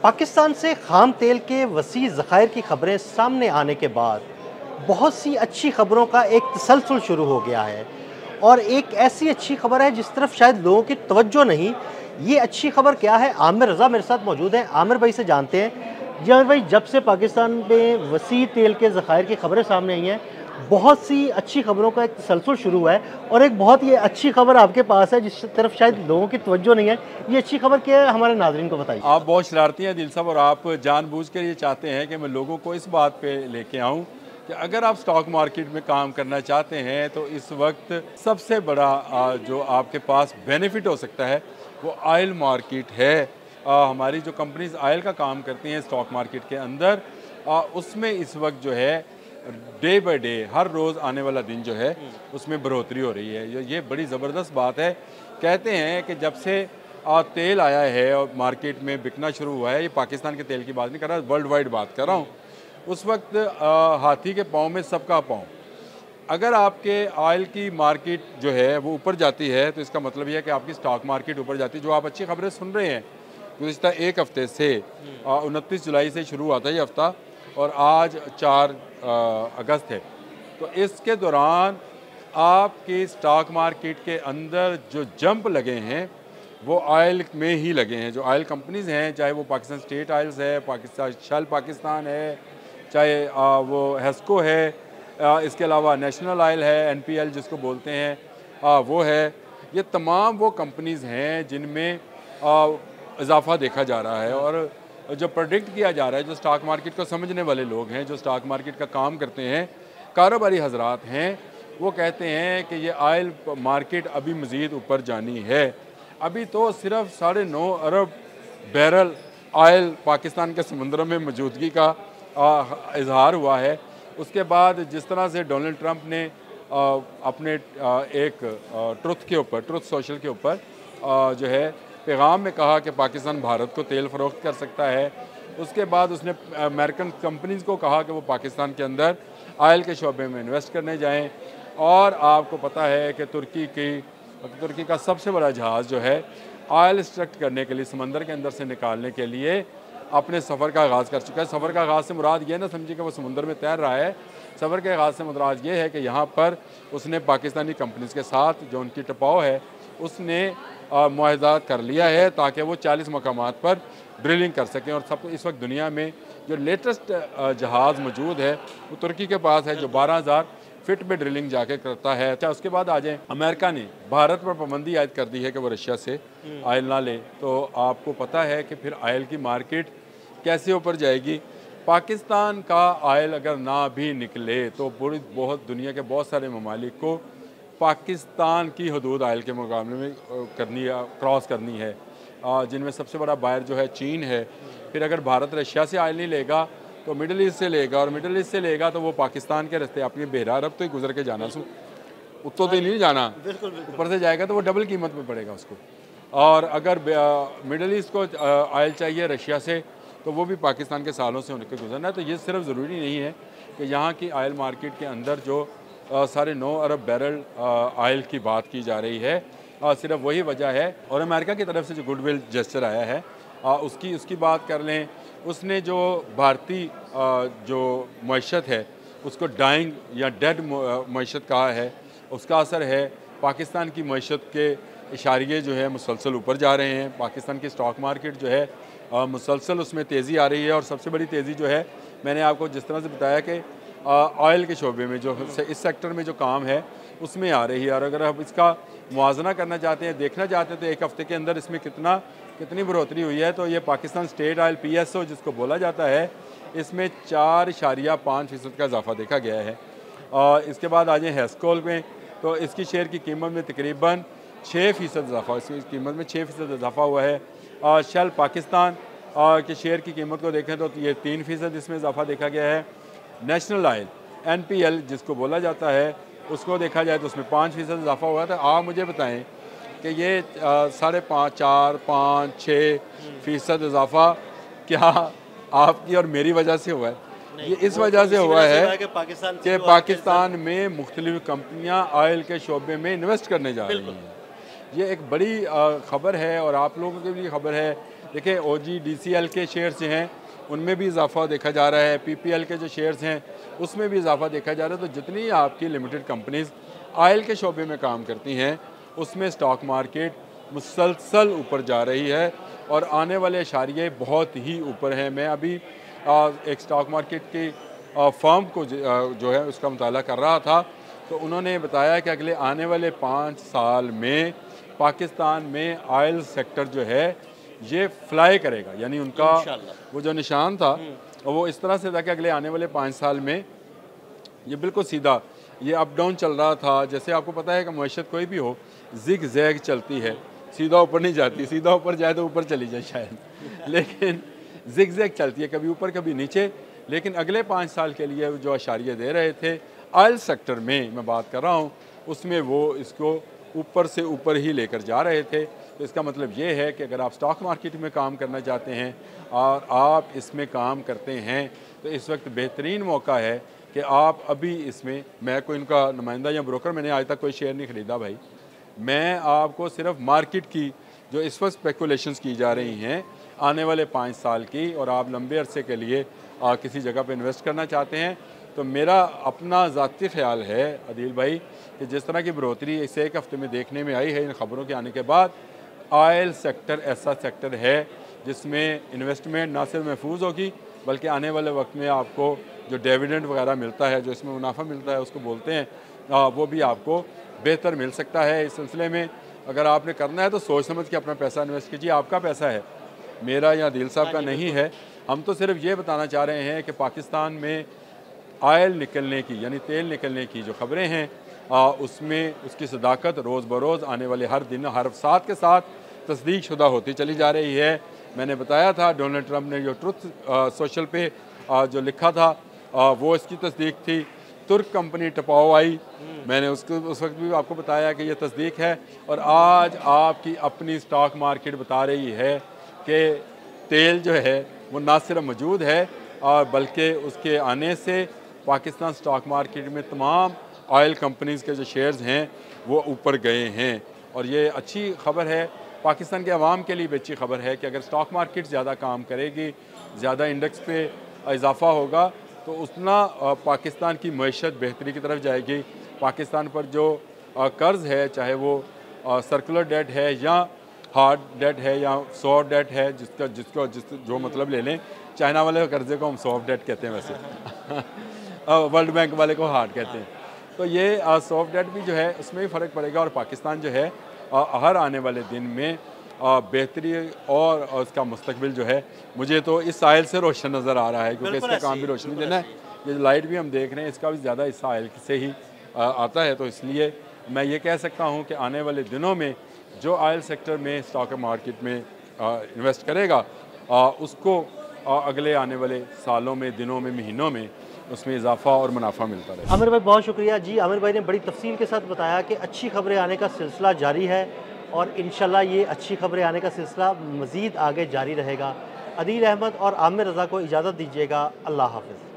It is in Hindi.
पाकिस्तान से ख़ाम तेल के वसी ज़खायर की ख़बरें सामने आने के बाद बहुत सी अच्छी ख़बरों का एक तसलसल शुरू हो गया है और एक ऐसी अच्छी ख़बर है जिस तरफ शायद लोगों की तवज्जो नहीं। ये अच्छी ख़बर क्या है? आमिर रज़ा मेरे साथ मौजूद हैं। आमिर भाई से जानते हैं। जी आमिर भाई, जब से पाकिस्तान में वसी तेल के ज़खायर की ख़बरें सामने आई हैं, बहुत सी अच्छी ख़बरों का एक तसलसल शुरू हुआ है और एक बहुत ही अच्छी ख़बर आपके पास है जिस तरफ शायद लोगों की तवज्जो नहीं है। ये अच्छी ख़बर क्या है, हमारे नाज़रीन को बताइए। आप बहुत शरारती हैं दिल साहब, और आप जानबूझकर ये चाहते हैं कि मैं लोगों को इस बात पे लेके आऊं कि अगर आप स्टॉक मार्केट में काम करना चाहते हैं तो इस वक्त सबसे बड़ा जो आपके पास बेनिफिट हो सकता है वो ऑयल मार्केट है। हमारी जो कंपनीज ऑयल का काम करती हैं स्टॉक मार्केट के अंदर, उसमें इस वक्त जो है डे बाय डे हर रोज़ आने वाला दिन जो है उसमें बढ़ोतरी हो रही है। ये बड़ी ज़बरदस्त बात है। कहते हैं कि जब से तेल आया है और मार्केट में बिकना शुरू हुआ है, ये पाकिस्तान के तेल की बात नहीं कर रहा, वर्ल्ड वाइड बात कर रहा हूँ, उस वक्त हाथी के पाँव में सबका पाँव। अगर आपके ऑयल की मार्केट जो है वो ऊपर जाती है तो इसका मतलब यह है कि आपकी स्टॉक मार्केट ऊपर जाती है। जो आप अच्छी खबरें सुन रहे हैं गुज़िश्ता एक हफ़्ते से, 29 जुलाई से शुरू हुआ था ये हफ़्ता और आज 4 अगस्त है, तो इसके दौरान आपके स्टॉक मार्केट के अंदर जो जंप लगे हैं वो ऑयल में ही लगे हैं। जो ऑयल कंपनीज़ हैं, चाहे वो पाकिस्तान स्टेट ऑयल्स है, पाकिस्तान शेल पाकिस्तान है, चाहे वो हेस्को है, इसके अलावा नेशनल ऑयल है, एनपीएल जिसको बोलते हैं, वो है। ये तमाम वो कंपनीज़ हैं जिनमें इजाफा देखा जा रहा है और जो प्रेडिक्ट किया जा रहा है, जो स्टॉक मार्केट को समझने वाले लोग हैं, जो स्टॉक मार्केट का काम करते हैं, कारोबारी हजरात हैं, वो कहते हैं कि ये ऑयल मार्केट अभी मज़ीद ऊपर जानी है। अभी तो सिर्फ 9.5 अरब बैरल ऑयल पाकिस्तान के समुद्र में मौजूदगी का इजहार हुआ है। उसके बाद जिस तरह से डोनाल्ड ट्रंप ने अपने एक ट्रुथ सोशल के ऊपर जो है पैगाम में कहा कि पाकिस्तान भारत को तेल फ़रोख्त कर सकता है, उसके बाद उसने अमेरिकन कंपनीज़ को कहा कि वो पाकिस्तान के अंदर ऑयल के शोबे में इन्वेस्ट करने जाएं। और आपको पता है कि तुर्की का सबसे बड़ा जहाज़ जो है ऑयल एक्सट्रैक्ट करने के लिए समंदर के अंदर से निकालने के लिए अपने सफ़र का आगाज़ कर चुका है। सफ़र का आगाज़ से मुराद ये ना समझिए कि वो समुद्र में तैर रहा है। सफ़र के आगाज़ से मुराद ये है कि यहाँ पर उसने पाकिस्तानी कंपनीज़ के साथ जो उनकी टपाव है उसने मुआहदा कर लिया है ताकि वो 40 मकामात पर ड्रिलिंग कर सकें। और सब इस वक्त दुनिया में जो लेटेस्ट जहाज़ मौजूद है वो तुर्की के पास है, जो 12,000 फिट में ड्रिलिंग जाके करता है। अच्छा, उसके बाद आ जाए, अमेरिका ने भारत पर पाबंदी आयद कर दी है कि वो रशिया से ऑयल ना ले, तो आपको पता है कि फिर ऑयल की मार्केट कैसे ऊपर जाएगी। पाकिस्तान का ऑयल अगर ना भी निकले तो बहुत दुनिया के बहुत सारे ममालिक को पाकिस्तान की हदूद ऑयल के मुकाबले में क्रॉस करनी है, जिनमें सबसे बड़ा बायर जो है चीन है। फिर अगर भारत रशिया से ऑयल नहीं लेगा तो मिडल ईस्ट से लेगा, और मिडल ईस्ट से लेगा तो वो पाकिस्तान के रास्ते अपनी बहरा अरब तो ही गुजर के जाना, उत्तों तो नहीं जाना, ऊपर से जाएगा तो वो डबल कीमत में पड़ेगा उसको। और अगर मिडल ईस्ट को ऑयल चाहिए रशिया से तो वो भी पाकिस्तान के सालों से उनके गुजरना है। तो ये सिर्फ ज़रूरी नहीं है कि यहाँ की ऑयल मार्केट के अंदर जो 9.5 अरब बैरल ऑयल की बात की जा रही है, सिर्फ वही वजह है। और अमेरिका की तरफ से जो गुडविल जेस्चर आया है उसकी बात कर लें। उसने जो भारतीय जो मईशत है उसको डाइंग या डेड मईशत कहा है, उसका असर है। पाकिस्तान की मईशत के इशारे जो है मुसलसल ऊपर जा रहे हैं। पाकिस्तान की स्टॉक मार्केट जो है मुसलसल उसमें तेज़ी आ रही है, और सबसे बड़ी तेज़ी जो है मैंने आपको जिस तरह से बताया कि ऑयल के शोबे में जो इस सेक्टर में जो काम है उसमें आ रही है। और अगर आप इसका मुआजना करना चाहते हैं, देखना चाहते हैं, तो एक हफ़्ते के अंदर इसमें कितनी बढ़ोतरी हुई है, तो ये पाकिस्तान स्टेट ऑयल PSO जिसको बोला जाता है, इसमें 4.5% का इजाफा देखा गया है। और इसके बाद आ जाए हेस्कोल में, तो इसकी शेयर की कीमत में तकरीबन 6% इजाफा, इसकी कीमत में 6% इजाफा हुआ है। और शेल पाकिस्तान के शेयर की कीमत को देखें तो ये 3% इसमें इजाफा देखा गया है। नेशनल ऑयल NPL जिसको बोला जाता है, उसको देखा जाए तो उसमें 5% इजाफा हुआ था। आप मुझे बताएं कि ये 5.5, 4, 5, 6% इजाफा क्या आपकी और मेरी वजह से हुआ है? ये इस वजह से हुआ है कि पाकिस्तान में मुख्तलिफ कंपनियां ऑयल के शोबे में इन्वेस्ट करने जा रही हैं। ये एक बड़ी ख़बर है और आप लोगों के लिए ख़बर है देखिए OGDCL के शेयर्स जो हैं उनमें भी इजाफा देखा जा रहा है, PPL के जो शेयर्स हैं उसमें भी इजाफा देखा जा रहा है। तो जितनी आपकी लिमिटेड कंपनीज ऑयल के शोबे में काम करती हैं उसमें स्टॉक मार्केट मुसलसल ऊपर जा रही है और आने वाले अशारिये बहुत ही ऊपर हैं। मैं अभी एक स्टॉक मार्केट की फर्म को जो है उसका मुताला कर रहा था, तो उन्होंने बताया कि अगले आने वाले 5 साल में पाकिस्तान में ऑयल सेक्टर जो है ये फ्लाई करेगा, यानी उनका वो जो निशान था वो इस तरह से था कि अगले आने वाले 5 साल में ये बिल्कुल सीधा ये अप डाउन चल रहा था। जैसे आपको पता है कि मईशत कोई भी हो जिग जैग चलती है, सीधा ऊपर नहीं जाती, सीधा ऊपर जाए तो ऊपर चली जाए शायद, लेकिन जिग जैग चलती है, कभी ऊपर कभी नीचे। लेकिन अगले 5 साल के लिए जो अशारिये दे रहे थे ऑयल सेक्टर में मैं बात कर रहा हूँ, उसमें वो इसको ऊपर से ऊपर ही लेकर जा रहे थे। तो इसका मतलब ये है कि अगर आप स्टॉक मार्केट में काम करना चाहते हैं और आप इसमें काम करते हैं तो इस वक्त बेहतरीन मौका है कि आप अभी इसमें, मैं कोई इनका नुमाइंदा या ब्रोकर, मैंने आज तक कोई शेयर नहीं ख़रीदा भाई, मैं आपको सिर्फ मार्केट की जो इस वक्त स्पेकुलेशंस की जा रही हैं आने वाले 5 साल की, और आप लंबे अरसे के लिए किसी जगह पे इन्वेस्ट करना चाहते हैं, तो मेरा अपना ज़ाती ख्याल है अदील भाई कि जिस तरह की बढ़ोतरी इस एक हफ़्ते में देखने में आई है इन ख़बरों के आने के बाद, ऑयल सेक्टर ऐसा सेक्टर है जिसमें इन्वेस्टमेंट ना सिर्फ महफूज होगी बल्कि आने वाले वक्त में आपको जो डिविडेंड वगैरह मिलता है, जो इसमें मुनाफा मिलता है उसको बोलते हैं, वो भी आपको बेहतर मिल सकता है। इस सिलसिले में अगर आपने करना है तो सोच समझ के अपना पैसा इन्वेस्ट कीजिए। आपका पैसा है, मेरा या दिल साहब का नहीं है। हम तो सिर्फ ये बताना चाह रहे हैं कि पाकिस्तान में ऑयल निकलने की यानी तेल निकलने की जो खबरें हैं उसमें उसकी सदाकत रोज़ बरोज़ आने वाले हर दिन हर साथ के साथ तस्दीक शुदा होती चली जा रही है। मैंने बताया था डोनाल्ड ट्रंप ने जो ट्रुथ सोशल पे जो लिखा था वो इसकी तस्दीक थी। तुर्क कंपनी टपाओ आई, मैंने उसको उस वक्त भी आपको बताया कि ये तस्दीक है। और आज आपकी अपनी स्टॉक मार्केट बता रही है कि तेल जो है वो ना सिर्फ मौजूद है और बल्कि उसके आने से पाकिस्तान स्टॉक मार्केट में तमाम ऑयल कंपनीज़ के जो शेयर्स हैं वो ऊपर गए हैं। और ये अच्छी खबर है, पाकिस्तान के अवाम के लिए भी अच्छी खबर है कि अगर स्टॉक मार्केट ज़्यादा काम करेगी, ज़्यादा इंडेक्स पे इजाफा होगा तो उतना पाकिस्तान की मईशत बेहतरी की तरफ जाएगी। पाकिस्तान पर जो कर्ज़ है, चाहे वो सर्कुलर डेट है या हार्ड डेट है या सॉफ्ट डेट है, जो मतलब ले लें, चाइना वाले कर्ज़े को हम सॉफ्ट डेट कहते हैं वैसे वर्ल्ड बैंक वाले को हार्ड कहते हैं। तो ये सॉफ्ट डेट भी जो है उसमें भी फ़र्क पड़ेगा और पाकिस्तान जो है हर आने वाले दिन में बेहतरी और उसका मुस्तकबिल जो है मुझे तो इस ऑयल से रोशन नज़र आ रहा है, क्योंकि इसका काम भी रोशनी देना है। ये लाइट भी हम देख रहे हैं इसका भी ज़्यादा हिस्सा ऑयल से ही आता है। तो इसलिए मैं ये कह सकता हूँ कि आने वाले दिनों में जो ऑयल सेक्टर में स्टॉक मार्केट में इन्वेस्ट करेगा उसको अगले आने वाले सालों में, दिनों में, महीनों में उसमें इजाफा और मुनाफा मिलता रहे। आमिर भाई बहुत शुक्रिया जी। आमिर भाई ने बड़ी तफसील के साथ बताया कि अच्छी खबरें आने का सिलसिला जारी है और इंशाल्लाह ये अच्छी खबरें आने का सिलसिला मज़ीद आगे जारी रहेगा। अदील अहमद और आमिर रज़ा को इजाज़त दीजिएगा। अल्लाह हाफ़िज़।